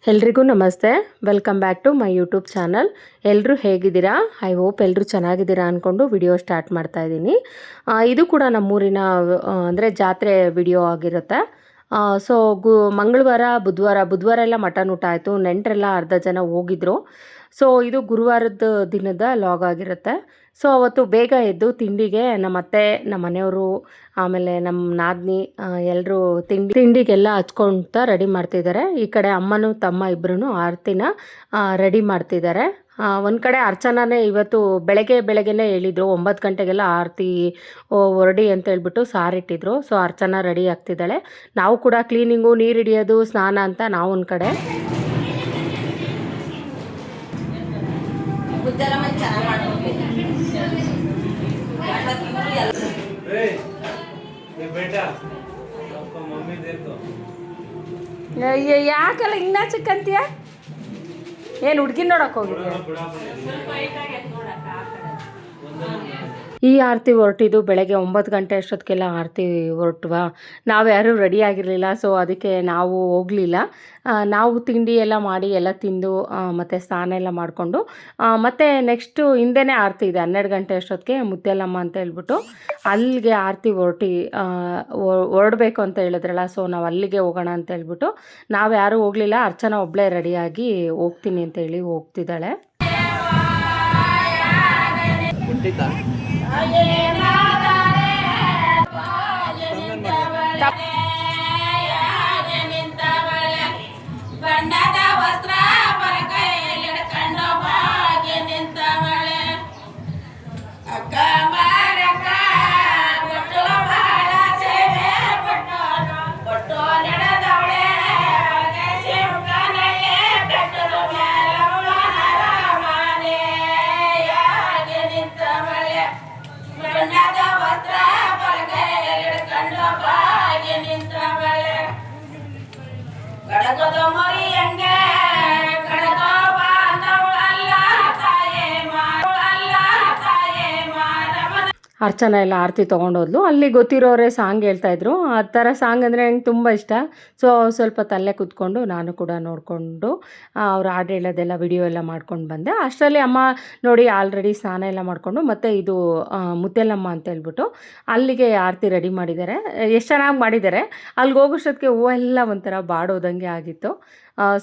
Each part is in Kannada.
ಎಲ್ರಿಗೂ ನಮಸ್ತೆ, welcome back to my YouTube channel. ಎಲ್ಲರೂ ಹೇಗಿದ್ದೀರಾ? ಐ ಹೋಪ್ ಎಲ್ಲರೂ ಚೆನ್ನಾಗಿದ್ದೀರಾ ಅಂದ್ಕೊಂಡು ವಿಡಿಯೋ ಸ್ಟಾರ್ಟ್ ಮಾಡ್ತಾ ಇದ್ದೀನಿ. ಇದು ಕೂಡ ನಮ್ಮೂರಿನ ಅಂದರೆ ಜಾತ್ರೆ ವಿಡಿಯೋ ಆಗಿರುತ್ತೆ. ಸೊ ಮಂಗಳವಾರ ಬುಧವಾರ ಎಲ್ಲ ಮಟನ್ ಊಟ ಆಯಿತು. ನೆಂಟರೆಲ್ಲ ಅರ್ಧ ಜನ ಹೋಗಿದ್ರು. ಸೊ ಇದು ಗುರುವಾರದ ದಿನದ ಲಾಗ್ ಆಗಿರುತ್ತೆ. ಸೊ ಅವತ್ತು ಬೇಗ ಎದ್ದು ತಿಂಡಿಗೆ ನಮ್ಮ ಅತ್ತೆ, ನಮ್ಮ ಮನೆಯವರು, ಆಮೇಲೆ ನಮ್ಮ ನಾದಿನಿ ಎಲ್ಲರೂ ತಿಂಡಿಗೆಲ್ಲ ಹಚ್ಕೊಳ್ತಾ ರೆಡಿ ಮಾಡ್ತಿದ್ದಾರೆ. ಈ ಕಡೆ ಅಮ್ಮನೂ ತಮ್ಮ ಇಬ್ಬರೂ ಆರತಿನ ರೆಡಿ ಮಾಡ್ತಿದ್ದಾರೆ. ಒಂದು ಕಡೆ ಅರ್ಚನಾನೇ ಇವತ್ತು ಬೆಳಗ್ಗೆನೇ ಹೇಳಿದರು, 9 ಗಂಟೆಗೆಲ್ಲ ಆರತಿ ಹೊರಡಿ ಅಂತ ಹೇಳ್ಬಿಟ್ಟು ಸಾರಿಟ್ಟಿದ್ರು. ಸೊ ಅರ್ಚನಾ ರೆಡಿ ಆಗ್ತಿದ್ದಾಳೆ. ನಾವು ಕೂಡ ಕ್ಲೀನಿಂಗು, ನೀರು ಹಿಡಿಯೋದು, ಸ್ನಾನ ಅಂತ ನಾವು ಒಂದು ಕಡೆ. ಯಾಕಲ್ಲ ಹಿಂಗ್ ನಾಚಕ್ಕಂತೀಯ? ಏನು ಹುಡ್ಗಿ ನೋಡಕ್ ಹೋಗಿದ್ಯಾ? ಈ ಆರತಿ ಹೊರಟಿದ್ದು ಬೆಳಗ್ಗೆ 9 ಗಂಟೆ ಅಷ್ಟೊತ್ತಿಗೆಲ್ಲ ಆರತಿ ಹೊರಟ್ವಾ. ನಾವು ಯಾರೂ ರೆಡಿ ಆಗಿರಲಿಲ್ಲ. ಸೊ ಅದಕ್ಕೆ ನಾವು ಹೋಗಲಿಲ್ಲ. ನಾವು ತಿಂಡಿ ಎಲ್ಲ ಮಾಡಿ ಎಲ್ಲ ತಿಂದು ಮತ್ತು ಸ್ನಾನ ಎಲ್ಲ ಮಾಡಿಕೊಂಡು ಮತ್ತು ನೆಕ್ಸ್ಟು ಹಿಂದೆನೇ ಆರತಿ ಇದೆ. 12 ಗಂಟೆ ಅಷ್ಟೊತ್ತಿಗೆ ಮುತ್ಯಾಲಮ್ಮ ಅಂತ ಹೇಳ್ಬಿಟ್ಟು ಅಲ್ಲಿಗೆ ಆರತಿ ಹೊರಡಬೇಕು ಅಂತ ಹೇಳಿದ್ರಲ್ಲ. ಸೊ ನಾವು ಅಲ್ಲಿಗೆ ಹೋಗೋಣ ಅಂತ ಹೇಳ್ಬಿಟ್ಟು ನಾವು ಯಾರೂ ಹೋಗಲಿಲ್ಲ. ಅರ್ಚನಾ ಒಬ್ಬಳೇ ರೆಡಿಯಾಗಿ ಹೋಗ್ತೀನಿ ಅಂತ ಹೇಳಿ ಹೋಗ್ತಿದ್ದಾಳೆ. ಅರ್ಚನಾ ಎಲ್ಲ ಆರತಿ ತೊಗೊಂಡೋದ್ಲು. ಅಲ್ಲಿ ಗೊತ್ತಿರೋರೇ ಸಾಂಗ್ ಹೇಳ್ತಾಯಿದ್ರು. ಆ ಥರ ಸಾಂಗ್ ಅಂದರೆ ನಂಗೆ ತುಂಬ ಇಷ್ಟ. ಸೊ ಸ್ವಲ್ಪ ತಲೆ ಕೂತ್ಕೊಂಡು ನಾನು ಕೂಡ ನೋಡಿಕೊಂಡು ಅವ್ರು ಹಾಡು ಹೇಳೋದೆಲ್ಲ ವಿಡಿಯೋ ಎಲ್ಲ ಮಾಡ್ಕೊಂಡು ಬಂದೆ. ಅಷ್ಟರಲ್ಲಿ ಅಮ್ಮ ನೋಡಿ ಆಲ್ರೆಡಿ ಸ್ನಾನ ಎಲ್ಲ ಮಾಡಿಕೊಂಡು ಮತ್ತು ಇದು ಮುತ್ಯಾಲಮ್ಮ ಅಂತ ಹೇಳ್ಬಿಟ್ಟು ಅಲ್ಲಿಗೆ ಆರತಿ ರೆಡಿ ಮಾಡಿದ್ದಾರೆ. ಎಷ್ಟು ಚೆನ್ನಾಗಿ ಮಾಡಿದ್ದಾರೆ. ಅಲ್ಲಿಗೆ ಹೋಗೋಷ್ಟೊತ್ತಿಗೆ ಹೂವೆಲ್ಲ ಒಂಥರ ಬಾಡೋದಂಗೆ ಆಗಿತ್ತು.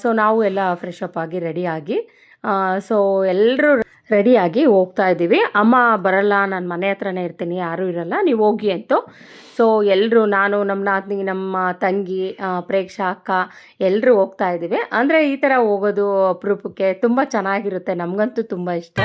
ಸೊ ನಾವು ಎಲ್ಲ ಫ್ರೆಶ್ ಅಪ್ ಆಗಿ ರೆಡಿಯಾಗಿ ಸೊ ಎಲ್ಲರೂ ರೆಡಿಯಾಗಿ ಹೋಗ್ತಾ ಇದ್ದೀವಿ. ಅಮ್ಮ ಬರಲ್ಲ, ನಾನು ಮನೆ ಹತ್ರನೇ ಇರ್ತೀನಿ, ಯಾರೂ ಇರಲ್ಲ, ನೀವು ಹೋಗಿ ಅಂತು. ಸೊ ಎಲ್ಲರೂ, ನಾನು, ನಮ್ಮ ನಾದಿನಿ, ನಮ್ಮ ತಂಗಿ, ಪ್ರೇಕ್ಷಾ ಅಕ್ಕ ಎಲ್ಲರೂ ಹೋಗ್ತಾ ಇದ್ದೀವಿ. ಅಂದರೆ ಈ ಥರ ಹೋಗೋದು ಅಪರೂಪಕ್ಕೆ ತುಂಬ ಚೆನ್ನಾಗಿರುತ್ತೆ. ನಮಗಂತೂ ತುಂಬ ಇಷ್ಟ.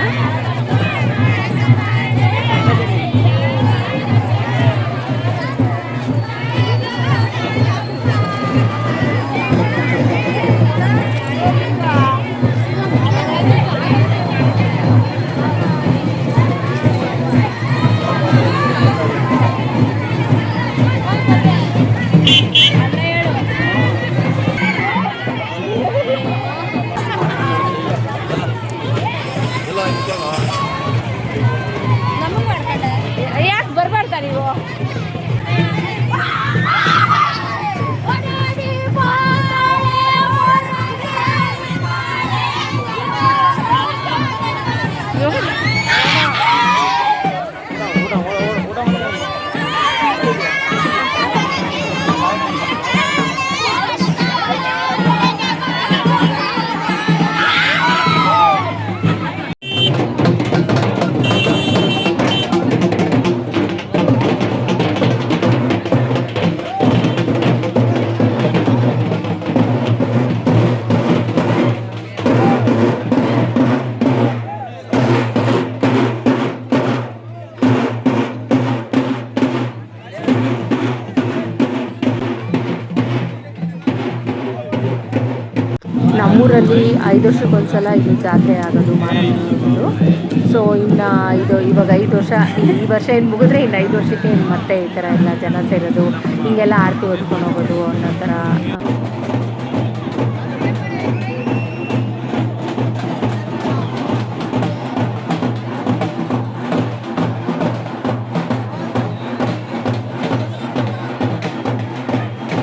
ನಮ್ಮೂರಲ್ಲಿ 5 ವರ್ಷಕ್ಕೊಂದ್ಸಲ ಇದು ಜಾತ್ರೆ ಆಗೋದು ಮಾರಮ್ಮನದು. ಸೊ ಇನ್ನು ಇವಾಗ 5 ವರ್ಷ, ಈ ವರ್ಷ ಇನ್ನು ಮುಗಿದ್ರೆ ಇನ್ನು 5 ವರ್ಷಕ್ಕೆ ಇನ್ನು ಮತ್ತೆ ಈ ಥರ ಎಲ್ಲ ಜನ ಸೇರೋದು, ಹಿಂಗೆಲ್ಲ ಆರತಿ ಹೊತ್ಕೊಂಡು ಹೋಗೋದು ಅನ್ನೋ ಥರ.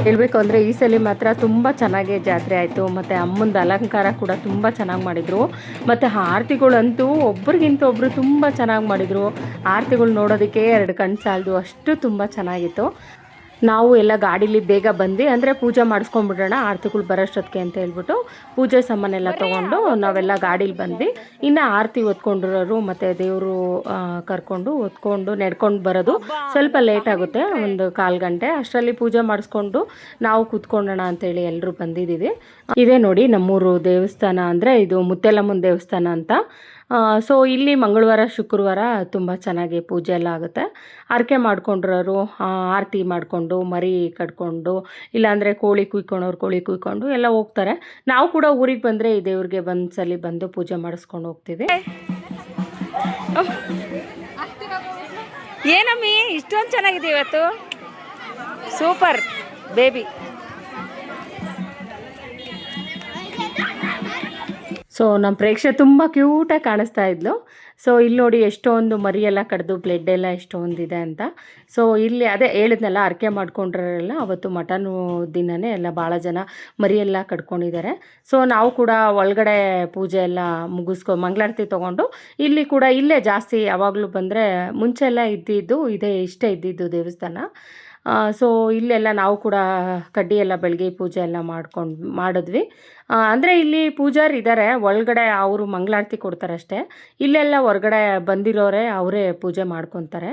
ಹೇಳಬೇಕು ಅಂದರೆ ಈ ಸಲ ಮಾತ್ರ ತುಂಬ ಚೆನ್ನಾಗಿ ಜಾತ್ರೆ ಆಯಿತು. ಮತ್ತು ಅಮ್ಮಂದು ಅಲಂಕಾರ ಕೂಡ ತುಂಬ ಚೆನ್ನಾಗಿ ಮಾಡಿದರು. ಮತ್ತು ಆರತಿಗಳಂತೂ ಒಬ್ರಿಗಿಂತ ಒಬ್ಬರು ತುಂಬ ಚೆನ್ನಾಗಿ ಮಾಡಿದರು. ಆರತಿಗಳು ನೋಡೋದಕ್ಕೆ 2 ಕಣ್ಣು ಸಾಲದು, ಅಷ್ಟು ತುಂಬ ಚೆನ್ನಾಗಿತ್ತು. ನಾವು ಎಲ್ಲ ಗಾಡೀಲಿ ಬೇಗ ಬಂದು, ಅಂದರೆ ಪೂಜೆ ಮಾಡಿಸ್ಕೊಂಡ್ಬಿಡೋಣ ಆರತಿಗಳು ಬರೋಷ್ಟೊತ್ತಿಗೆ ಅಂತ ಹೇಳ್ಬಿಟ್ಟು ಪೂಜೆ ಸಾಮಾನೆಲ್ಲ ತೊಗೊಂಡು ನಾವೆಲ್ಲ ಗಾಡೀಲಿ ಬಂದು, ಇನ್ನು ಆರತಿ ಹೊತ್ಕೊಂಡಿರೋರು ಮತ್ತು ದೇವರು ಕರ್ಕೊಂಡು ಹೊತ್ಕೊಂಡು ನಡ್ಕೊಂಡು ಬರೋದು ಸ್ವಲ್ಪ ಲೇಟ್ ಆಗುತ್ತೆ, ಒಂದು 1/4 ಗಂಟೆ. ಅಷ್ಟರಲ್ಲಿ ಪೂಜೆ ಮಾಡಿಸ್ಕೊಂಡು ನಾವು ಕೂತ್ಕೊಳ್ಳೋಣ ಅಂತೇಳಿ ಎಲ್ಲರೂ ಬಂದಿದ್ದೀವಿ. ಇದೇ ನೋಡಿ ನಮ್ಮೂರು ದೇವಸ್ಥಾನ, ಅಂದರೆ ಇದು ಮುತ್ತೆಲಮ್ಮನ ದೇವಸ್ಥಾನ ಅಂತ. ಸೊ ಇಲ್ಲಿ ಮಂಗಳವಾರ ಶುಕ್ರವಾರ ತುಂಬ ಚೆನ್ನಾಗಿ ಪೂಜೆ ಎಲ್ಲ ಆಗುತ್ತೆ. ಹರಕೆ ಮಾಡ್ಕೊಂಡಿರೋರು ಆರತಿ ಮಾಡಿಕೊಂಡು ಮರಿ ಕಟ್ಕೊಂಡು, ಇಲ್ಲಾಂದರೆ ಕೋಳಿ ಕುಯ್ಕೊಳೋರು ಕೋಳಿ ಕುಯ್ಕೊಂಡು ಎಲ್ಲ ಹೋಗ್ತಾರೆ. ನಾವು ಕೂಡ ಊರಿಗೆ ಬಂದರೆ ಈ ದೇವ್ರಿಗೆ ಸಲ ಬಂದು ಪೂಜೆ ಮಾಡಿಸ್ಕೊಂಡು ಹೋಗ್ತೀವಿ. ಏನಮ್ಮಿ ಇಷ್ಟೊಂದು ಚೆನ್ನಾಗಿದೆ ಇವತ್ತು, ಸೂಪರ್ ಬೇಬಿ. ಸೊ ನಮ್ಮ ಪ್ರೇಕ್ಷೆ ತುಂಬ ಕ್ಯೂಟಾಗಿ ಕಾಣಿಸ್ತಾ ಇದ್ಲು. ಸೊ ಇಲ್ಲಿ ನೋಡಿ ಎಷ್ಟೊಂದು ಮರಿಯೆಲ್ಲ ಕಡ್ದು ಬ್ಲೆಡ್ ಎಲ್ಲ ಎಷ್ಟೊಂದಿದೆ ಅಂತ. ಸೊ ಇಲ್ಲಿ ಅದೇ ಹೇಳಿದ್ನೆಲ್ಲ, ಹರಕೆ ಮಾಡ್ಕೊಂಡ್ರೆಲ್ಲ ಅವತ್ತು ಮಟನು ದಿನವೇ ಎಲ್ಲ ಭಾಳ ಜನ ಮರಿಯೆಲ್ಲ ಕಡ್ಕೊಂಡಿದ್ದಾರೆ. ಸೊ ನಾವು ಕೂಡ ಒಳಗಡೆ ಪೂಜೆ ಎಲ್ಲ ಮಂಗಳಾರತಿ ತೊಗೊಂಡು ಇಲ್ಲಿ ಕೂಡ ಇಲ್ಲೇ ಜಾಸ್ತಿ ಯಾವಾಗಲೂ ಬಂದರೆ, ಮುಂಚೆ ಎಲ್ಲ ಇಷ್ಟೇ ಇದ್ದಿದ್ದು ದೇವಸ್ಥಾನ. ಸೊ ಇಲ್ಲೆಲ್ಲ ನಾವು ಕೂಡ ಕಡ್ಡಿ ಎಲ್ಲ ಬೆಳಗ್ಗೆ ಪೂಜೆ ಎಲ್ಲ ಮಾಡಿದ್ವಿ. ಅಂದರೆ ಇಲ್ಲಿ ಪೂಜಾರಿ ಇದ್ದಾರೆ, ಒಳಗಡೆ ಅವರು ಮಂಗಳಾರತಿ ಕೊಡ್ತಾರೆ ಅಷ್ಟೇ. ಇಲ್ಲೆಲ್ಲ ಹೊರಗಡೆ ಬಂದಿರೋರೆ ಅವರೇ ಪೂಜೆ ಮಾಡ್ಕೊತಾರೆ.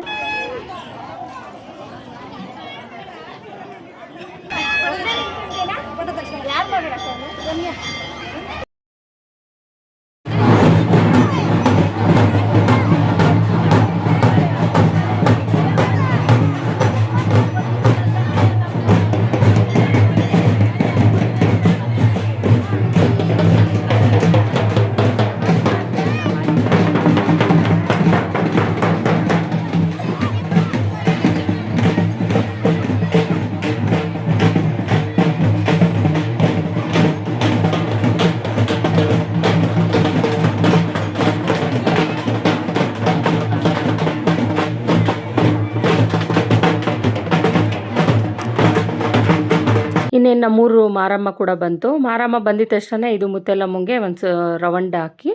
ಇನ್ನೇನು ನಮ್ಮೂರು ಮಾರಮ್ಮ ಕೂಡ ಬಂತು. ಮಾರಮ್ಮ ಬಂದಿದ ತಕ್ಷಣ ಇದು ಮುತ್ತೆಲಮ್ಮಂಗೆ ಒಂದು ರವಂಡ ಹಾಕಿ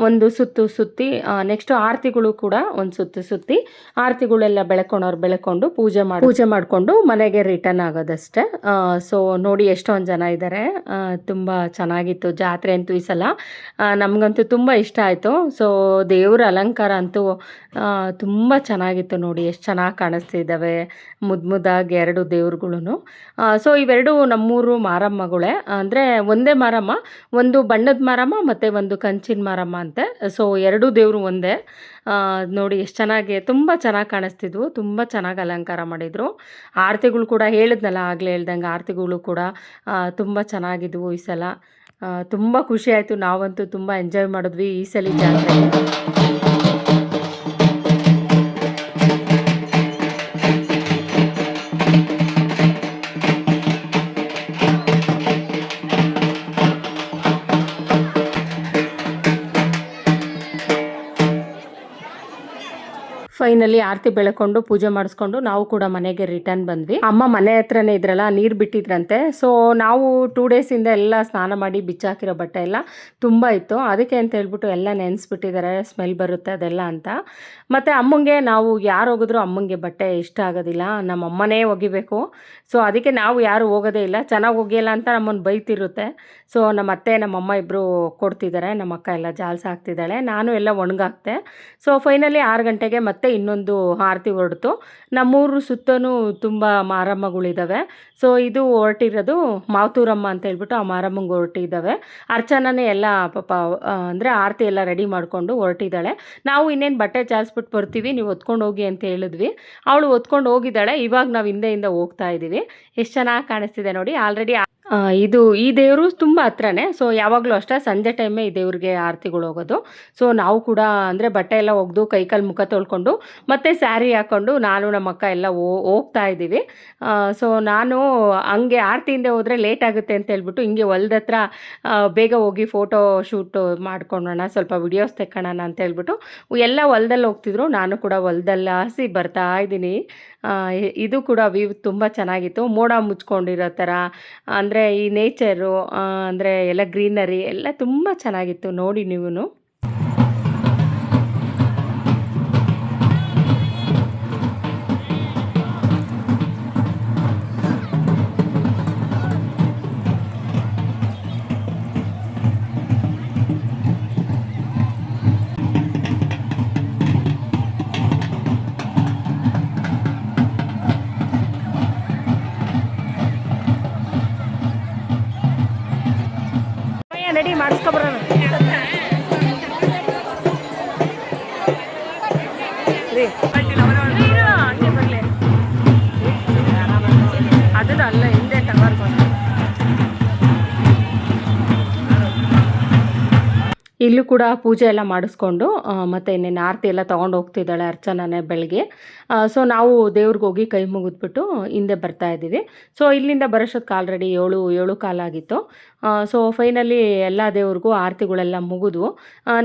ಒಂದು ಸುತ್ತಿ, ನೆಕ್ಸ್ಟು ಆರತಿಗಳು ಕೂಡ ಒಂದು ಸುತ್ತಿ ಆರತಿಗಳೆಲ್ಲ ಬೆಳ್ಕೊಂಡು ಪೂಜೆ ಮಾಡಿಕೊಂಡು ಮನೆಗೆ ರಿಟರ್ನ್ ಆಗೋದಷ್ಟೇ. ಸೊ ನೋಡಿ ಎಷ್ಟೊಂದು ಜನ ಇದ್ದಾರೆ, ತುಂಬ ಚೆನ್ನಾಗಿತ್ತು ಜಾತ್ರೆ ಅಂತೂ ಈ ಸಲ. ನಮಗಂತೂ ತುಂಬ ಇಷ್ಟ ಆಯಿತು. ಸೊ ದೇವರ ಅಲಂಕಾರ ಅಂತೂ ತುಂಬ ಚೆನ್ನಾಗಿತ್ತು. ನೋಡಿ ಎಷ್ಟು ಚೆನ್ನಾಗಿ ಕಾಣಿಸ್ತಿದ್ದಾವೆ ಮುದ್ದಾಗಿ 2 ದೇವ್ರುಗಳು. ಸೊ ಇವೆರಡು ನಮ್ಮೂರು ಮಾರಮ್ಮಗಳೇ, ಅಂದರೆ ಒಂದೇ ಮಾರಮ್ಮ, ಒಂದು ಬಣ್ಣದ ಮಾರಮ್ಮ ಮತ್ತು ಒಂದು ಕಂಚಿನ ಮಾರಮ್ಮ ಅಂತೆ. ಸೊ 2 ದೇವರು ಒಂದೇ. ನೋಡಿ ಎಷ್ಟು ಚೆನ್ನಾಗಿ, ತುಂಬ ಚೆನ್ನಾಗಿ ಕಾಣಿಸ್ತಿದ್ವು, ತುಂಬ ಚೆನ್ನಾಗಿ ಅಲಂಕಾರ ಮಾಡಿದರು. ಆರತಿಗಳು ಕೂಡ ಹೇಳಿದ್ನಲ್ಲ ಆಗಲೇ ಹೇಳ್ದಂಗೆ, ಆರತಿಗಳು ಕೂಡ ತುಂಬ ಚೆನ್ನಾಗಿದ್ವು ಈ ಸಲ. ತುಂಬ ಖುಷಿ ಆಯಿತು, ನಾವಂತೂ ತುಂಬ ಎಂಜಾಯ್ ಮಾಡಿದ್ವಿ ಈ ಸಲ ಜಾತ್ರೆ. ಫೈನಲಿ ಆರತಿ ಬೆಳ್ಕೊಂಡು ಪೂಜೆ ಮಾಡಿಸ್ಕೊಂಡು ನಾವು ಕೂಡ ಮನೆಗೆ ರಿಟರ್ನ್ ಬಂದ್ವಿ. ಅಮ್ಮ ಮನೆ ಹತ್ರನೇ ಇದ್ರಲ್ಲ, ನೀರು ಬಿಟ್ಟಿದ್ರಂತೆ. ಸೊ ನಾವು 2 ಡೇಸಿಂದ ಎಲ್ಲ ಸ್ನಾನ ಮಾಡಿ ಬಿಚ್ಚಾಕಿರೋ ಬಟ್ಟೆ ಎಲ್ಲ ತುಂಬ ಇತ್ತು, ಅದಕ್ಕೆ ಅಂತ ಹೇಳ್ಬಿಟ್ಟು ಎಲ್ಲ ನೆನೆಸ್ಬಿಟ್ಟಿದ್ದಾರೆ, ಸ್ಮೆಲ್ ಬರುತ್ತೆ ಅದೆಲ್ಲ ಅಂತ. ಮತ್ತು ಅಮ್ಮಂಗೆ ನಾವು ಯಾರು ಹೋಗಿದ್ರು ಅಮ್ಮಂಗೆ ಬಟ್ಟೆ ಇಷ್ಟ ಆಗೋದಿಲ್ಲ, ನಮ್ಮ ಅಮ್ಮನೇ ಒಗಿಬೇಕು. ಸೊ ಅದಕ್ಕೆ ನಾವು ಯಾರು ಹೋಗೋದೇ ಇಲ್ಲ, ಚೆನ್ನಾಗಿ ಒಗಿಯಲ್ಲ ಅಂತ ನಮ್ಮನ್ನು ಬೈತಿರುತ್ತೆ. ಸೊ ನಮ್ಮ ಅತ್ತೆ ನಮ್ಮಮ್ಮ ಇಬ್ಬರು ಕೊಡ್ತಿದ್ದಾರೆ, ನಮ್ಮ ಅಕ್ಕ ಎಲ್ಲ ಜಾಲ್ಸ ಹಾಕ್ತಿದ್ದಾಳೆ, ನಾನು ಎಲ್ಲ ಒಣಗಾಕ್ತೆ. ಸೊ ಫೈನಲಿ 6 ಗಂಟೆಗೆ ಮತ್ತೆ ಇನ್ನೊಂದು ಆರತಿ ಹೊರಡ್ತು. ನಮ್ಮೂರು ಸುತ್ತಲೂ ತುಂಬ ಮಾರಮ್ಮಗಳಿದ್ದಾವೆ. ಸೊ ಇದು ಹೊರಟಿರೋದು ಮಾವತೂರಮ್ಮ ಅಂತ ಹೇಳ್ಬಿಟ್ಟು ಆ ಮಾರಮ್ಮಂಗೆ ಹೊರಟಿದ್ದಾವೆ. ಅರ್ಚನನೇ ಎಲ್ಲ ಪಾಪ ಅಂದರೆ ಆರತಿ ಎಲ್ಲ ರೆಡಿ ಮಾಡಿಕೊಂಡು ಹೊರಟಿದ್ದಾಳೆ. ನಾವು ಇನ್ನೇನು ಬಟ್ಟೆ ಚಾಲ್ಸ್ಬಿಟ್ಟು ಬರ್ತೀವಿ, ನೀವು ಹೊತ್ಕೊಂಡು ಹೋಗಿ ಅಂತ ಹೇಳಿದ್ವಿ. ಅವಳು ಹೊತ್ಕೊಂಡು ಹೋಗಿದ್ದಾಳೆ. ಇವಾಗ ನಾವು ಹಿಂದೆಯಿಂದ ಹೋಗ್ತಾ ಇದ್ದೀವಿ. ಎಷ್ಟು ಚೆನ್ನಾಗಿ ಕಾಣಿಸ್ತಿದೆ ನೋಡಿ. ಆಲ್ರೆಡಿ ಈ ದೇವರು ತುಂಬ ಹತ್ರನೇ. ಸೊ ಯಾವಾಗಲೂ ಅಷ್ಟೇ ಸಂಜೆ ಟೈಮೇ ಈ ದೇವ್ರಿಗೆ ಆರತಿಗಳು ಹೋಗೋದು. ಸೊ ನಾವು ಕೂಡ ಅಂದರೆ ಬಟ್ಟೆ ಎಲ್ಲ ಒಗೆದು ಕೈಕಾಲು ಮುಖ ತೊಳ್ಕೊಂಡು ಮತ್ತೆ ಸ್ಯಾರಿ ಹಾಕ್ಕೊಂಡು ನಾನು ನಮ್ಮ ಅಕ್ಕ ಎಲ್ಲ ಹೋಗ್ತಾ ಇದ್ದೀವಿ. ಸೊ ನಾನು ಹಂಗೆ ಆರತಿ ಹಿಂದೆ ಹೋದರೆ ಲೇಟ್ ಆಗುತ್ತೆ ಅಂತ ಹೇಳ್ಬಿಟ್ಟು ಹಿಂಗೆ ಹೊಲ್ದ ಹತ್ರ ಬೇಗ ಹೋಗಿ ಫೋಟೋ ಶೂಟು ಮಾಡ್ಕೊಳ್ಳೋಣ, ಸ್ವಲ್ಪ ವಿಡಿಯೋಸ್ ತೆಕ್ಕೊಳ್ಳೋಣ ಅಂತ ಹೇಳ್ಬಿಟ್ಟು ಎಲ್ಲ ಹೊಲ್ದಲ್ಲಿ ಹೋಗ್ತಿದ್ರು. ನಾನು ಕೂಡ ಹೊಲ್ದಲ್ಲಿ ಹಾಸಿ ಬರ್ತಾ ಇದ್ದೀನಿ. ಇದು ಕೂಡ ವ್ಯೂ ತುಂಬ ಚೆನ್ನಾಗಿತ್ತು. ಮೋಡ ಮುಚ್ಕೊಂಡಿರೋ ಥರ ಅಂದರೆ ಈ ನೇಚರು ಅಂದರೆ ಎಲ್ಲ ಗ್ರೀನರಿ ಎಲ್ಲ ತುಂಬ ಚೆನ್ನಾಗಿತ್ತು, ನೋಡಿ ನೀವುನು. ನಡಿ ಮಾಡಿಸ್ಕೊಬರೋಣ. ರೀ ಹಂಗೆ ಬರಲಿ, ಅದನ್ನು ಅಲ್ಲ ಹಿಂದೆ ಟವರ್ ಬಂದು ಇಲ್ಲೂ ಕೂಡ ಪೂಜೆ ಎಲ್ಲ ಮಾಡಿಸ್ಕೊಂಡು ಮತ್ತು ಇನ್ನೇನು ಆರತಿ ಎಲ್ಲ ತೊಗೊಂಡು ಹೋಗ್ತಿದ್ದಾಳೆ ಅರ್ಚನಾನೇ ಬೆಳಗ್ಗೆ. ಸೊ ನಾವು ದೇವ್ರಿಗೆ ಹೋಗಿ ಕೈ ಮುಗಿದ್ಬಿಟ್ಟು ಹಿಂದೆ ಬರ್ತಾ ಇದ್ದೀವಿ. ಸೊ ಇಲ್ಲಿಂದ ಬರೋಷ್ಟೊತ್ತಿಗೆ ಆಲ್ರೆಡಿ 7 ಕಾಲಾಗಿತ್ತು. ಸೊ ಫೈನಲಿ ಎಲ್ಲ ದೇವ್ರಿಗೂ ಆರತಿಗಳೆಲ್ಲ ಮುಗಿದ್ವು.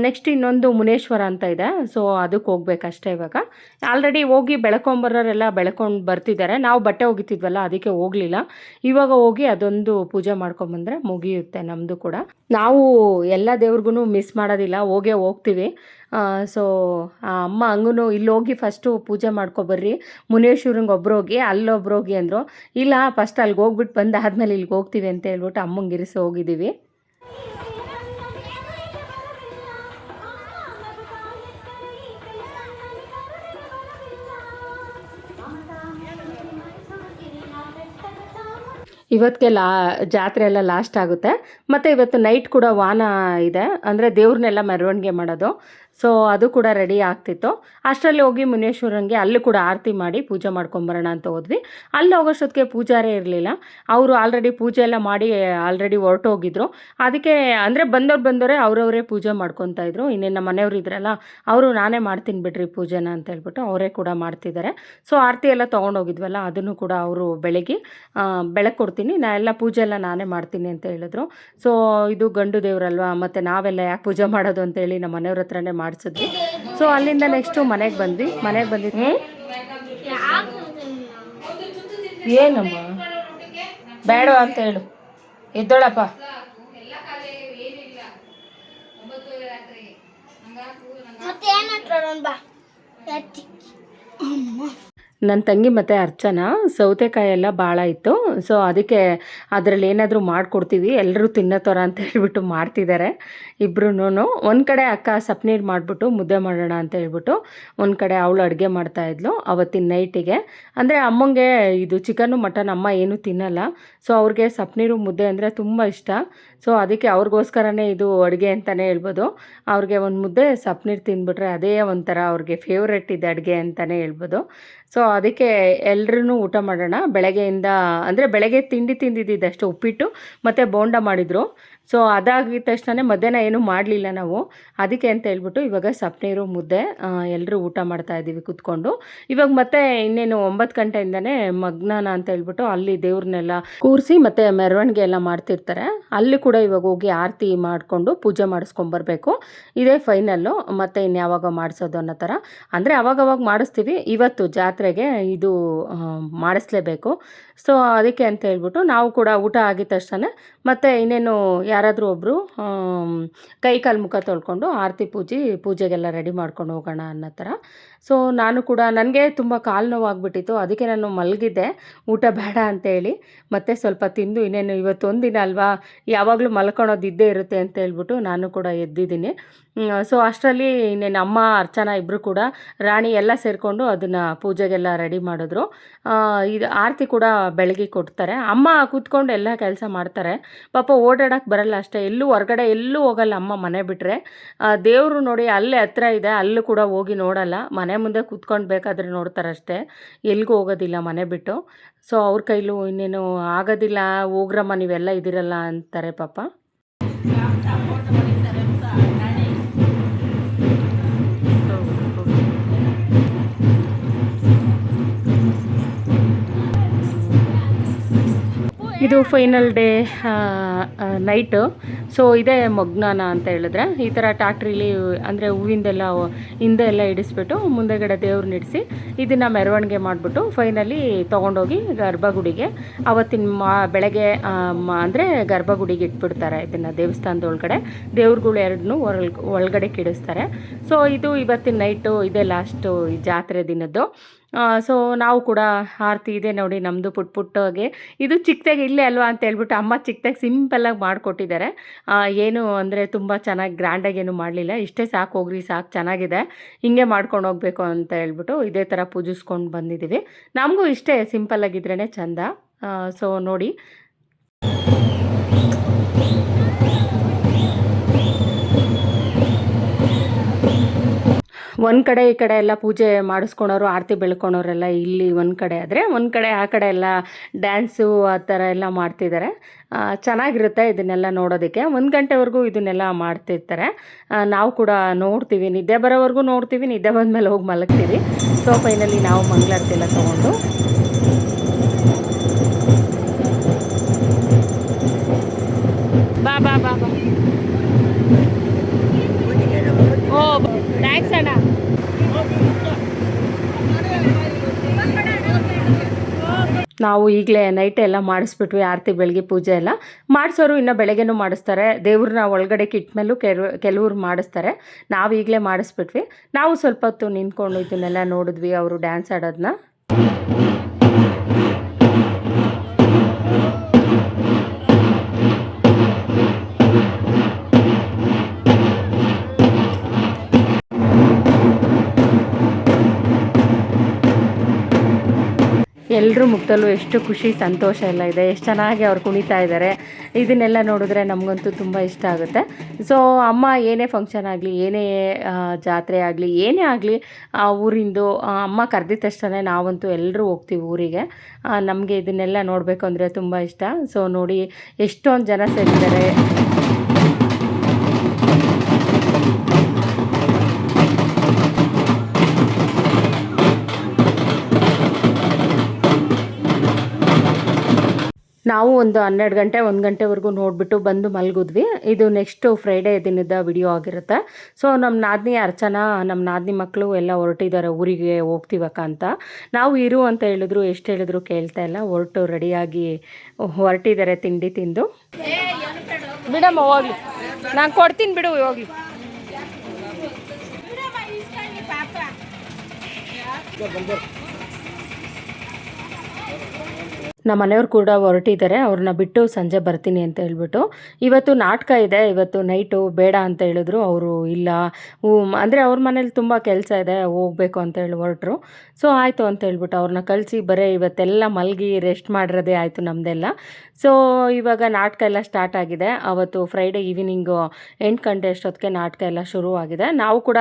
ನೆಕ್ಸ್ಟ್ ಇನ್ನೊಂದು ಮುನೇಶ್ವರ ಅಂತ ಇದೆ. ಸೊ ಅದಕ್ಕೆ ಹೋಗ್ಬೇಕಷ್ಟೇ ಇವಾಗ. ಆಲ್ರೆಡಿ ಹೋಗಿ ಬೆಳ್ಕೊಂಬರೋರೆಲ್ಲ ಬೆಳ್ಕೊಂಡು ಬರ್ತಿದ್ದಾರೆ. ನಾವು ಬಟ್ಟೆ ಒಗಿತಿದ್ವಲ್ಲ ಅದಕ್ಕೆ ಹೋಗಲಿಲ್ಲ. ಇವಾಗ ಹೋಗಿ ಅದೊಂದು ಪೂಜೆ ಮಾಡ್ಕೊಂಬಂದರೆ ಮುಗಿಯುತ್ತೆ ನಮ್ಮದು ಕೂಡ. ನಾವು ಎಲ್ಲ ದೇವ್ರಿಗೂ ಮಿಸ್ ಮಾಡೋದಿಲ್ಲ, ಹೋಗ್ತೀವಿ. ಸೊ ಅಮ್ಮ ಹಂಗೂ ಇಲ್ಲಿ ಹೋಗಿ ಫಸ್ಟು ಪೂಜೆ ಮಾಡ್ಕೊಬರ್ರಿ, ಮುನೇಶ್ವರಂಗೆ ಒಬ್ರು ಹೋಗಿ ಅಲ್ಲೊಬ್ರು ಹೋಗಿ ಅಂದರು. ಇಲ್ಲ ಫಸ್ಟ್ ಅಲ್ಲಿಗೆ ಹೋಗ್ಬಿಟ್ಟು ಬಂದಾದ್ಮೇಲೆ ಇಲ್ಲಿಗೆ ಹೋಗ್ತೀವಿ ಅಂತ ಹೇಳ್ಬಿಟ್ಟು ಅಮ್ಮಂಗೆ ಇರಿಸಿ ಹೋಗಿದ್ದೀವಿ. ಇವತ್ತಿಗೆ ಜಾತ್ರೆ ಎಲ್ಲ ಲಾಸ್ಟ್ ಆಗುತ್ತೆ. ಮತ್ತು ಇವತ್ತು ನೈಟ್ ಕೂಡ ವಾಹನ ಇದೆ, ಅಂದರೆ ದೇವ್ರನ್ನೆಲ್ಲ ಮೆರವಣಿಗೆ ಮಾಡೋದು. ಸೊ ಅದು ಕೂಡ ರೆಡಿ ಆಗ್ತಿತ್ತು. ಅಷ್ಟರಲ್ಲಿ ಹೋಗಿ ಮುನೇಶ್ವರಂಗೆ ಅಲ್ಲೂ ಕೂಡ ಆರತಿ ಮಾಡಿ ಪೂಜೆ ಮಾಡ್ಕೊಂಬರೋಣ ಅಂತ ಹೋದ್ವಿ. ಅಲ್ಲಿ ಹೋಗೋಷ್ಟೊತ್ತಿಗೆ ಪೂಜಾರೇ ಇರಲಿಲ್ಲ. ಅವರು ಆಲ್ರೆಡಿ ಪೂಜೆ ಎಲ್ಲ ಮಾಡಿ ಆಲ್ರೆಡಿ ಹೊರಟೋಗಿದ್ರು. ಅದಕ್ಕೆ ಅಂದರೆ ಬಂದವರೇ ಅವರವರೇ ಪೂಜೆ ಮಾಡ್ಕೊತಾ ಇದ್ರು. ಇನ್ನೇನು ನಮ್ಮ ಮನೆಯವರು ಇದ್ರಲ್ಲ, ಅವರು ನಾನೇ ಮಾಡ್ತೀನಿ ಬಿಡ್ರಿ ಪೂಜೆನ ಅಂತ ಹೇಳ್ಬಿಟ್ಟು ಅವರೇ ಕೂಡ ಮಾಡ್ತಿದ್ದಾರೆ. ಸೊ ಆರತಿ ಎಲ್ಲ ತೊಗೊಂಡೋಗಿದ್ವಲ್ಲ ಅದನ್ನು ಕೂಡ ಅವರು ಬೆಳಕು ಕೊಡ್ತೀನಿ, ನಾ ಎಲ್ಲ ಪೂಜೆ ಎಲ್ಲ ನಾನೇ ಮಾಡ್ತೀನಿ ಅಂತ ಹೇಳಿದ್ರು. ಸೊ ಇದು ಗಂಡು ದೇವರಲ್ವಾ, ಮತ್ತು ನಾವೆಲ್ಲ ಯಾಕೆ ಪೂಜೆ ಮಾಡೋದು ಅಂತೇಳಿ ನಮ್ಮ ಮನೆಯವ್ರ ಹತ್ರನೇ ಮಾಡಿಸಿದ್ವಿ. ಸೊ ಅಲ್ಲಿಂದ ನೆಕ್ಸ್ಟು ಮನೆಗೆ ಬಂದಿದ್ವಿ. ಏನಮ್ಮ ಬೇಡ ಅಂತ ಹೇಳು, ಎದ್ದೋಳಪ್ಪ. ನನ್ನ ತಂಗಿ ಮತ್ತು ಅರ್ಚನಾ ಸೌತೆಕಾಯಿ ಎಲ್ಲ ಭಾಳ ಇತ್ತು. ಸೊ ಅದಕ್ಕೆ ಅದರಲ್ಲಿ ಏನಾದರೂ ಮಾಡಿಕೊಡ್ತೀವಿ ಎಲ್ಲರೂ ತಿನ್ನೋ ಥರ ಅಂತ ಹೇಳ್ಬಿಟ್ಟು ಮಾಡ್ತಿದ್ದಾರೆ ಇಬ್ಬರೂ. ಒಂದು ಕಡೆ ಅಕ್ಕ ಸಪ್ನೀರು ಮಾಡಿಬಿಟ್ಟು ಮುದ್ದೆ ಮಾಡೋಣ ಅಂತ ಹೇಳ್ಬಿಟ್ಟು ಒಂದು ಕಡೆ ಅವಳು ಅಡುಗೆ ಮಾಡ್ತಾಯಿದ್ಲು ಅವತ್ತಿನ ನೈಟಿಗೆ. ಅಂದರೆ ಅಮ್ಮಂಗೆ ಇದು ಚಿಕನ್ನು ಮಟನ್ ಅಮ್ಮ ಏನೂ ತಿನ್ನಲ್ಲ. ಸೊ ಅವ್ರಿಗೆ ಸಪ್ನೀರು ಮುದ್ದೆ ಅಂದರೆ ತುಂಬ ಇಷ್ಟ. ಸೊ ಅದಕ್ಕೆ ಅವ್ರಿಗೋಸ್ಕರನೇ ಇದು ಅಡುಗೆ ಅಂತಲೇ ಹೇಳ್ಬೋದು. ಅವ್ರಿಗೆ ಒಂದು ಮುದ್ದೆ ಸಪ್ನೀರು ತಿಂದ್ಬಿಟ್ರೆ ಅದೇ ಒಂಥರ ಅವ್ರಿಗೆ ಫೇವ್ರೆಟ್ ಇದೆ ಅಡುಗೆ ಅಂತಲೇ ಹೇಳ್ಬೋದು. ಸೊ ಅದಕ್ಕೆ ಎಲ್ಲರೂ ಊಟ ಮಾಡೋಣ. ಬೆಳಗ್ಗೆಯಿಂದ ಅಂದರೆ ಬೆಳಗ್ಗೆ ತಿಂದಿದ್ದಷ್ಟು ಉಪ್ಪಿಟ್ಟು ಮತ್ತು ಬೋಂಡ ಮಾಡಿದರು. ಸೊ ಅದಾಗಿದ ತಕ್ಷಣ ಮಧ್ಯಾಹ್ನ ಏನೂ ಮಾಡಲಿಲ್ಲ ನಾವು. ಅದಕ್ಕೆ ಅಂತ ಹೇಳ್ಬಿಟ್ಟು ಇವಾಗ ಸಪ್ನೀರು ಮುದ್ದೆ ಎಲ್ಲರೂ ಊಟ ಮಾಡ್ತಾಯಿದ್ದೀವಿ ಕೂತ್ಕೊಂಡು. ಇವಾಗ ಮತ್ತೆ ಇನ್ನೇನು 9 ಗಂಟೆಯಿಂದನೇ ಮಗ್ನಾನ ಅಂತ ಹೇಳ್ಬಿಟ್ಟು ಅಲ್ಲಿ ದೇವ್ರನ್ನೆಲ್ಲ ಕೂರಿಸಿ ಮತ್ತು ಮೆರವಣಿಗೆ ಎಲ್ಲ ಮಾಡ್ತಿರ್ತಾರೆ. ಅಲ್ಲಿ ಕೂಡ ಇವಾಗ ಹೋಗಿ ಆರತಿ ಮಾಡಿಕೊಂಡು ಪೂಜೆ ಮಾಡಿಸ್ಕೊಂಬರ್ಬೇಕು. ಇದೇ ಫೈನಲ್ಲು, ಮತ್ತು ಇನ್ಯಾವಾಗ ಮಾಡಿಸೋದು ಅನ್ನೋ ಥರ. ಅಂದರೆ ಅವಾಗವಾಗ ಮಾಡಿಸ್ತೀವಿ, ಇವತ್ತು ಜಾತ್ರೆಗೆ ಇದು ಮಾಡಿಸ್ಲೇಬೇಕು. ಸೊ ಅದಕ್ಕೆ ಅಂತ ಹೇಳ್ಬಿಟ್ಟು ನಾವು ಕೂಡ ಊಟ ಆಗಿದ ತಕ್ಷಣ ಮತ್ತು ಇನ್ನೇನು ಯಾರಾದರೂ ಒಬ್ಬರು ಕೈ ಕಾಲು ಮುಖ ತೊಳ್ಕೊಂಡು ಆರತಿ ಪೂಜೆಗೆಲ್ಲ ರೆಡಿ ಮಾಡ್ಕೊಂಡು ಹೋಗೋಣ ಅನ್ನೋ ಥರ. ಸೊ ನಾನು ಕೂಡ ನನಗೆ ತುಂಬ ಕಾಲು ನೋವಾಗ್ಬಿಟ್ಟಿತ್ತು, ಅದಕ್ಕೆ ನಾನು ಮಲಗಿದ್ದೆ ಊಟ ಬೇಡ ಅಂತೇಳಿ. ಮತ್ತು ಸ್ವಲ್ಪ ತಿಂದು ಇನ್ನೇನು ಇವತ್ತೊಂದು ದಿನ ಅಲ್ವಾ, ಯಾವಾಗಲೂ ಮಲ್ಕೊಳೋದು ಇದ್ದೇ ಇರುತ್ತೆ ಅಂತ ಹೇಳ್ಬಿಟ್ಟು ನಾನು ಕೂಡ ಎದ್ದಿದ್ದೀನಿ. ಸೊ ಅಷ್ಟರಲ್ಲಿ ಇನ್ನೇನು ಅಮ್ಮ ಅರ್ಚನಾ ಇಬ್ಬರು ಕೂಡ ರಾಣಿ ಎಲ್ಲ ಸೇರಿಕೊಂಡು ಅದನ್ನು ಪೂಜೆಗೆಲ್ಲ ರೆಡಿ ಮಾಡಿದ್ರು. ಇದು ಆರತಿ ಕೂಡ ಬೆಳಗ್ಗೆ ಕೊಡ್ತಾರೆ. ಅಮ್ಮ ಕೂತ್ಕೊಂಡು ಎಲ್ಲ ಕೆಲಸ ಮಾಡ್ತಾರೆ. ಪಾಪ ಓಡಾಡೋಕ್ಕೆ ಬರಲ್ಲ ಬರಲ್ಲ ಅಷ್ಟೇ, ಎಲ್ಲೂ ಹೊರಗಡೆ ಎಲ್ಲೂ ಹೋಗಲ್ಲ ಅಮ್ಮ ಮನೆ ಬಿಟ್ಟರೆ. ದೇವರು ನೋಡಿ ಅಲ್ಲೇ ಹತ್ರ ಇದೆ, ಅಲ್ಲೂ ಕೂಡ ಹೋಗಿ ನೋಡಲ್ಲ, ಮನೆ ಮುಂದೆ ಕೂತ್ಕೊಂಡು ಬೇಕಾದರೆ ನೋಡ್ತಾರಷ್ಟೇ, ಎಲ್ಲಿಗೂ ಹೋಗೋದಿಲ್ಲ ಮನೆ ಬಿಟ್ಟು. ಸೊ ಅವ್ರ ಕೈಲೂ ಇನ್ನೇನು ಆಗೋದಿಲ್ಲ, ಹೋಗ್ರಮ್ಮ ನೀವೆಲ್ಲ ಇದ್ದೀರಲ್ಲ ಅಂತಾರೆ ಪಾಪ. ಇದು ಫೈನಲ್ ಡೇ ನೈಟು. ಸೊ ಇದೇ ಮೊಗ್ನಾನ ಅಂತ ಹೇಳಿದ್ರೆ, ಈ ಥರ ಟ್ಯಾಕ್ಟ್ರಿಲಿ ಅಂದರೆ ಹೂವಿಂದೆಲ್ಲ ಹಿಂದೆ ಎಲ್ಲ ಇಡಿಸ್ಬಿಟ್ಟು ಮುಂದೆಗಡೆ ದೇವ್ರನ್ನ ಇಡಿಸಿ ಇದನ್ನು ಮೆರವಣಿಗೆ ಮಾಡಿಬಿಟ್ಟು ಫೈನಲಿ ತೊಗೊಂಡೋಗಿ ಗರ್ಭಗುಡಿಗೆ ಅವತ್ತಿನ ಬೆಳಗ್ಗೆ ಅಂದರೆ ಗರ್ಭಗುಡಿಗೆ ಇಟ್ಬಿಡ್ತಾರೆ. ಇದನ್ನು ದೇವಸ್ಥಾನದೊಳಗಡೆ ದೇವ್ರುಗಳು ಎರಡನ್ನೂ ಒಳಗಡೆ ಕಿಡಿಸ್ತಾರೆ. ಸೊ ಇದು ಇವತ್ತಿನ ನೈಟು, ಇದೇ ಲಾಸ್ಟು ಈ ಜಾತ್ರೆ ದಿನದ್ದು. ಸೊ ನಾವು ಕೂಡ ಆರತಿ ಇದೆ ನೋಡಿ ನಮ್ಮದು ಪುಟ್ಟಾಗೆ. ಇದು ಚಿಕ್ಕದಾಗಿ ಇಲ್ಲೇ ಅಲ್ವಾ ಅಂತ ಹೇಳ್ಬಿಟ್ಟು ಅಮ್ಮ ಚಿಕ್ಕದಾಗಿ ಸಿಂಪಲ್ಲಾಗಿ ಮಾಡಿಕೊಟ್ಟಿದ್ದಾರೆ. ಏನು ಅಂದರೆ ತುಂಬ ಚೆನ್ನಾಗಿ ಗ್ರ್ಯಾಂಡಾಗೇನು ಮಾಡಲಿಲ್ಲ, ಇಷ್ಟೇ ಸಾಕು ಹೋಗ್ರಿ ಸಾಕು ಚೆನ್ನಾಗಿದೆ, ಹಿಂಗೆ ಮಾಡ್ಕೊಂಡು ಹೋಗಬೇಕು ಅಂತ ಹೇಳ್ಬಿಟ್ಟು ಇದೇ ಥರ ಪೂಜಿಸ್ಕೊಂಡು ಬಂದಿದ್ದೀವಿ. ನಮಗೂ ಇಷ್ಟೇ ಸಿಂಪಲ್ಲಾಗಿದ್ರೇ ಚೆಂದ. ಸೊ ನೋಡಿ ಒಂದು ಕಡೆ ಈ ಕಡೆ ಎಲ್ಲ ಪೂಜೆ ಮಾಡಿಸ್ಕೊಳೋರು, ಆರತಿ ಬೆಳ್ಕೊಳೋರೆಲ್ಲ ಇಲ್ಲಿ ಒಂದು ಕಡೆ ಆದರೆ, ಒಂದು ಕಡೆ ಆ ಕಡೆ ಎಲ್ಲ ಡ್ಯಾನ್ಸು ಆ ಥರ ಎಲ್ಲ ಮಾಡ್ತಿದ್ದಾರೆ. ಚೆನ್ನಾಗಿರುತ್ತೆ ಇದನ್ನೆಲ್ಲ ನೋಡೋದಕ್ಕೆ. 1 ಗಂಟೆವರೆಗೂ ಇದನ್ನೆಲ್ಲ ಮಾಡ್ತಿರ್ತಾರೆ. ನಾವು ಕೂಡ ನೋಡ್ತೀವಿ, ನಿದ್ದೆ ಬರೋವರೆಗೂ ನೋಡ್ತೀವಿ, ನಿದ್ದೆ ಬಂದಮೇಲೆ ಹೋಗಿ ಮಲಗ್ತೀವಿ. ಸೊ ಫೈನಲಿ ನಾವು ಮಂಗಳಾರತಿ ಎಲ್ಲ ತೊಗೊಂಡು ಬಾ ಬಾ ಬಾ ಬಾ ಓ ಥ್ಯಾಂಕ್ಸ್ ಅಣ್ಣ. ನಾವು ಈಗಲೇ ನೈಟ್ ಎಲ್ಲ ಮಾಡಿಸ್ಬಿಟ್ವಿ, ಆರತಿ ಬೆಳಗ್ಗೆ ಪೂಜೆ ಎಲ್ಲ ಮಾಡಿಸೋರು ಇನ್ನು ಬೆಳಗ್ಗೆನೂ ಮಾಡಿಸ್ತಾರೆ. ದೇವ್ರನ್ನ ಒಳಗಡೆ ಕಿಟ್ಮೇಲೂ ಕೆಲವ್ರು ಮಾಡಿಸ್ತಾರೆ. ನಾವು ಈಗಲೇ ಮಾಡಿಸ್ಬಿಟ್ವಿ. ನಾವು ಸ್ವಲ್ಪ ಹೊತ್ತು ನಿಂತ್ಕೊಂಡು ಇದನ್ನೆಲ್ಲ ನೋಡಿದ್ವಿ, ಅವರು ಡ್ಯಾನ್ಸ್ ಆಡೋದನ್ನ. ಎಲ್ಲರೂ ಮುಖದಲ್ಲೂ ಎಷ್ಟು ಖುಷಿ ಸಂತೋಷ ಎಲ್ಲ ಇದೆ, ಎಷ್ಟು ಚೆನ್ನಾಗಿ ಅವ್ರು ಕುಣಿತಾ ಇದ್ದಾರೆ. ಇದನ್ನೆಲ್ಲ ನೋಡಿದ್ರೆ ನಮಗಂತೂ ತುಂಬ ಇಷ್ಟ ಆಗುತ್ತೆ. ಸೊ ಅಮ್ಮ ಏನೇ ಫಂಕ್ಷನ್ ಆಗಲಿ, ಏನೇ ಜಾತ್ರೆ ಆಗಲಿ, ಏನೇ ಆಗಲಿ ಊರಿಂದು ಅಮ್ಮ ಕರೆದಿದ ತಕ್ಷಣ ನಾವಂತೂ ಎಲ್ಲರೂ ಹೋಗ್ತೀವಿ ಊರಿಗೆ. ನಮಗೆ ಇದನ್ನೆಲ್ಲ ನೋಡಬೇಕು ಅಂದರೆ ತುಂಬ ಇಷ್ಟ. ಸೊ ನೋಡಿ ಎಷ್ಟೊಂದು ಜನ ಸೇರಿದ್ದಾರೆ. ನಾವು ಒಂದು 12 ಗಂಟೆ 1 ಗಂಟೆವರೆಗೂ ನೋಡಿಬಿಟ್ಟು ಬಂದು ಮಲಗಿದ್ವಿ. ಇದು ನೆಕ್ಸ್ಟು ಫ್ರೈಡೇ ದಿನದ ವಿಡಿಯೋ ಆಗಿರುತ್ತೆ. ಸೊ ನಮ್ಮ ನಾದಿನಿ ಅರ್ಚನಾ, ನಮ್ಮ ನಾದಿನಿ ಮಕ್ಕಳು ಎಲ್ಲ ಹೊರಟಿದ್ದಾರೆ ಊರಿಗೆ ಹೋಗ್ತೀವಕ್ಕ ಅಂತ. ನಾವು ಇರು ಅಂತ ಹೇಳಿದ್ರು, ಎಷ್ಟು ಹೇಳಿದ್ರು ಕೇಳ್ತಾ ಇಲ್ಲ, ಹೊರಟು ರೆಡಿಯಾಗಿ ಹೊರಟಿದ್ದಾರೆ ತಿಂಡಿ ತಿಂದು. ಬಿಡಮ್ಮ ಹೋಗ್ಲಿ, ನಾನು ಕೊಡ್ತೀನಿ ಬಿಡು ಹೋಗಿ. ನಮ್ಮ ಮನೆಯವ್ರು ಕೂಡ ಹೊರಟಿದ್ದಾರೆ, ಅವ್ರನ್ನ ಬಿಟ್ಟು ಸಂಜೆ ಬರ್ತೀನಿ ಅಂತ ಹೇಳ್ಬಿಟ್ಟು. ಇವತ್ತು ನಾಟಕ ಇದೆ, ಇವತ್ತು ನೈಟು ಬೇಡ ಅಂತ ಹೇಳಿದ್ರು. ಅವರು ಇಲ್ಲ ಅಂದರೆ ಅವ್ರ ಮನೇಲಿ ತುಂಬ ಕೆಲಸ ಇದೆ, ಹೋಗಬೇಕು ಅಂತ ಹೇಳಿ ಹೊರಟರು. ಸೊ ಆಯಿತು ಅಂತ ಹೇಳ್ಬಿಟ್ಟು ಅವ್ರನ್ನ ಕಳಿಸಿ ಬರೀ ಇವತ್ತೆಲ್ಲ ಮಲಗಿ ರೆಸ್ಟ್ ಮಾಡಿರೋದೇ ಆಯಿತು ನಮ್ಮದೆಲ್ಲ. ಸೊ ಇವಾಗ ನಾಟಕ ಎಲ್ಲ ಸ್ಟಾರ್ಟ್ ಆಗಿದೆ. ಅವತ್ತು ಫ್ರೈಡೇ ಈವ್ನಿಂಗು 8 ಗಂಟೆ ಅಷ್ಟೊತ್ತಿಗೆ ನಾಟಕ ಎಲ್ಲ ಶುರುವಾಗಿದೆ. ನಾವು ಕೂಡ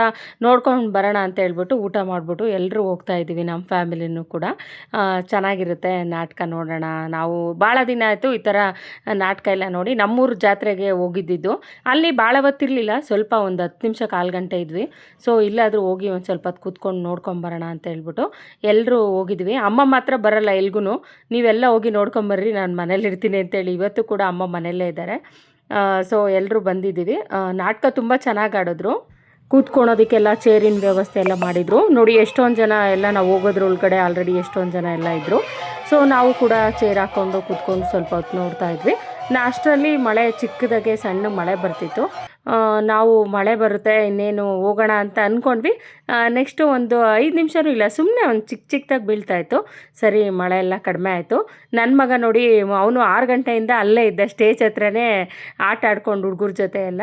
ನೋಡ್ಕೊಂಡು ಬರೋಣ ಅಂತ ಹೇಳ್ಬಿಟ್ಟು ಊಟ ಮಾಡಿಬಿಟ್ಟು ಎಲ್ಲರೂ ಹೋಗ್ತಾ ಇದ್ದೀವಿ, ನಮ್ಮ ಫ್ಯಾಮಿಲಿನೂ ಕೂಡ. ಚೆನ್ನಾಗಿರುತ್ತೆ ನಾಟಕ ನೋಡೋಣ. ನಾವು ಭಾಳ ದಿನ ಆಯಿತು ಈ ಥರ ನಾಟಕ ಎಲ್ಲ ನೋಡಿ. ನಮ್ಮೂರು ಜಾತ್ರೆಗೆ ಹೋಗಿದ್ದಿದ್ದು, ಅಲ್ಲಿ ಭಾಳ ಹೊತ್ತಿರಲಿಲ್ಲ, ಸ್ವಲ್ಪ ಒಂದು 10 ನಿಮಿಷ 1/4 ಗಂಟೆ ಇದ್ವಿ. ಸೊ ಇಲ್ಲಾದರೂ ಹೋಗಿ ಒಂದು ಸ್ವಲ್ಪ ಹೊತ್ತು ಕೂತ್ಕೊಂಡು ನೋಡ್ಕೊಂಬರೋಣ ಅಂತ ಹೇಳ್ಬಿಟ್ಟು ಎಲ್ಲರೂ ಹೋಗಿದ್ವಿ. ಅಮ್ಮ ಮಾತ್ರ ಬರೋಲ್ಲ ಎಲ್ಗೂ, ನೀವೆಲ್ಲ ಹೋಗಿ ನೋಡ್ಕೊಂಬರ್ರಿ, ನಾನು ಮನೇಲಿ ಇರ್ತೀನಿ ಅಂತೇಳಿ ಇವತ್ತು ಕೂಡ ಅಮ್ಮ ಮನೆಯಲ್ಲೇ ಇದ್ದಾರೆ. ಸೊ ಎಲ್ಲರೂ ಬಂದಿದ್ದೀವಿ. ನಾಟಕ ತುಂಬ ಚೆನ್ನಾಗಿ ಆಡಿದ್ರು. ಕೂತ್ಕೊಳೋದಕ್ಕೆಲ್ಲ ಚೇರಿನ ವ್ಯವಸ್ಥೆ ಎಲ್ಲ ಮಾಡಿದರು ನೋಡಿ. ಎಷ್ಟೊಂದು ಜನ ಎಲ್ಲ ನಾವು ಹೋಗೋದ್ರ ಒಳಗಡೆ ಆಲ್ರೆಡಿ ಎಷ್ಟೊಂದು ಜನ ಎಲ್ಲ ಇದ್ದರು. ಸೊ ನಾವು ಕೂಡ ಚೇರ್ ಹಾಕ್ಕೊಂಡು ಕೂತ್ಕೊಂಡು ಸ್ವಲ್ಪ ಹೊತ್ತು ನೋಡ್ತಾ ಇದ್ವಿ. ಅಷ್ಟರಲ್ಲಿ ಮಳೆ ಚಿಕ್ಕದಾಗೆ ಸಣ್ಣ ಮಳೆ ಬರ್ತಿತ್ತು. ನಾವು ಮಳೆ ಬರುತ್ತೆ ಇನ್ನೇನು ಹೋಗೋಣ ಅಂತ ಅಂದ್ಕೊಂಡ್ವಿ. ನೆಕ್ಸ್ಟು ಒಂದು 5 ನಿಮಿಷನೂ ಇಲ್ಲ, ಸುಮ್ಮನೆ ಒಂದು ಚಿಕ್ಕದಾಗಿ ಬೀಳ್ತಾಯಿತ್ತು. ಸರಿ ಮಳೆ ಎಲ್ಲ ಕಡಿಮೆ ಆಯಿತು. ನನ್ನ ಮಗ ನೋಡಿ, ಅವನು 6 ಗಂಟೆಯಿಂದ ಅಲ್ಲೇ ಇದ್ದ, ಸ್ಟೇಜ್ ಹತ್ರನೇ ಆಟ ಆಡ್ಕೊಂಡು ಹುಡುಗರ ಜೊತೆ ಎಲ್ಲ.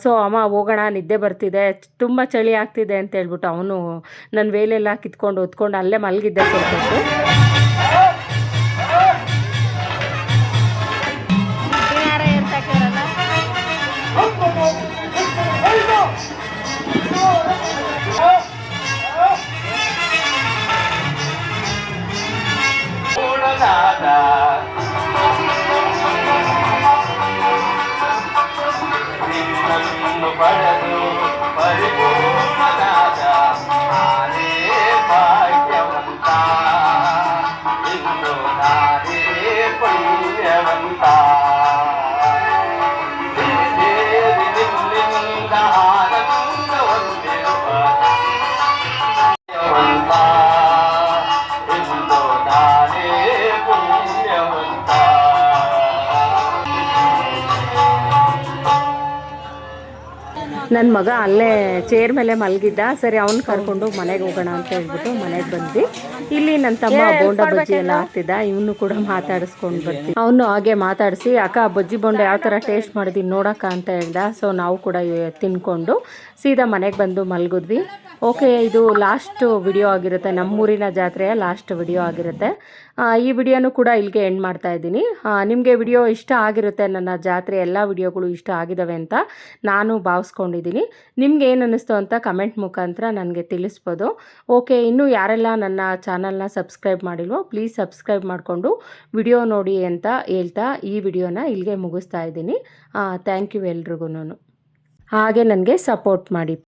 ಸೊ ಅಮ್ಮ ಹೋಗೋಣ ನಿದ್ದೆ ಬರ್ತಿದೆ, ತುಂಬ ಚಳಿ ಆಗ್ತಿದೆ ಅಂತ ಹೇಳ್ಬಿಟ್ಟು ಅವನು ನನ್ನ ವೇಲೆಲ್ಲ ಕಿತ್ಕೊಂಡು ಹೊತ್ಕೊಂಡು ಅಲ್ಲೇ ಮಲಗಿದ್ದೆ ಸ್ವಲ್ಪ ಹೊತ್ತು. ನನ್ನನ್ನು ಪಡೆದು ಪರಿಪೂರ್ಣನಾದ ನಾನೇ ಭಾಗ್ಯವಂತ, ಇಂದು ನಾನೇ ಪುಣ್ಯವಂತ. ನಿನ್ನಿಂದ ಆನಂದ ಹೊಂದಿರುವ ಭಾಗ್ಯವಂತ, ಇಂದು ನಾನೇ ಪುಣ್ಯವಂತ. ನನ್ನ ಮಗ ಅಲ್ಲೇ ಚೇರ್ ಮೇಲೆ ಮಲಗಿದ್ದ. ಸರಿ ಅವ್ನು ಕರ್ಕೊಂಡು ಮನೆಗೆ ಹೋಗೋಣ ಅಂತ ಹೇಳ್ಬಿಟ್ಟು ಮನೆಗೆ ಬಂದ್ವಿ. ಇಲ್ಲಿ ನನ್ನ ತಮ್ಮ ಬೋಂಡ ಬಜ್ಜಿ ಎಲ್ಲ ಹಾಕ್ತಿದ್ದ, ಇವನು ಕೂಡ ಮಾತಾಡಿಸ್ಕೊಂಡು ಬರ್ತೀವಿ. ಅವನು ಹಾಗೆ ಮಾತಾಡಿಸಿ, ಅಕ್ಕ ಬಜ್ಜಿ ಬೋಂಡ ಯಾವ ಥರ ಟೇಸ್ಟ್ ಮಾಡಿದೀನಿ ನೋಡಕ್ಕ ಅಂತ ಹೇಳ್ದ. ಸೊ ನಾವು ಕೂಡ ತಿನ್ಕೊಂಡು ಸೀದಾ ಮನೆಗೆ ಬಂದು ಮಲಗಿದ್ವಿ. ಓಕೆ, ಇದು ಲಾಸ್ಟ್ ವಿಡಿಯೋ ಆಗಿರುತ್ತೆ, ನಮ್ಮೂರಿನ ಜಾತ್ರೆಯ ಲಾಸ್ಟ್ ವಿಡಿಯೋ ಆಗಿರುತ್ತೆ. ಈ ವಿಡಿಯೋನು ಕೂಡ ಇಲ್ಲಿಗೆ ಎಂಡ್ ಮಾಡ್ತಾ ಇದ್ದೀನಿ. ನಿಮಗೆ ವಿಡಿಯೋ ಇಷ್ಟ ಆಗಿರುತ್ತೆ, ನನ್ನ ಜಾತ್ರೆ ಎಲ್ಲ ವಿಡಿಯೋಗಳು ಇಷ್ಟ ಆಗಿದ್ದಾವೆ ಅಂತ ನಾನು ಭಾವಿಸ್ಕೊಂಡಿದ್ದೀನಿ. ನಿಮ್ಗೆ ಏನು ಅನ್ನಿಸ್ತು ಅಂತ ಕಮೆಂಟ್ ಮುಖಾಂತರ ನನಗೆ ತಿಳಿಸ್ಬೋದು. ಓಕೆ, ಇನ್ನೂ ಯಾರೆಲ್ಲ ನನ್ನ ಚಾನಲ್ನ ಸಬ್ಸ್ಕ್ರೈಬ್ ಮಾಡಿಲ್ವೋ ಪ್ಲೀಸ್ ಸಬ್ಸ್ಕ್ರೈಬ್ ಮಾಡಿಕೊಂಡು ವಿಡಿಯೋ ನೋಡಿ ಅಂತ ಹೇಳ್ತಾ ಈ ವಿಡಿಯೋನ ಇಲ್ಲಿಗೆ ಮುಗಿಸ್ತಾ ಇದ್ದೀನಿ. ಥ್ಯಾಂಕ್ ಯು ಎಲ್ರಿಗೂ. ಹಾಗೆ ನನಗೆ ಸಪೋರ್ಟ್ ಮಾಡಿ.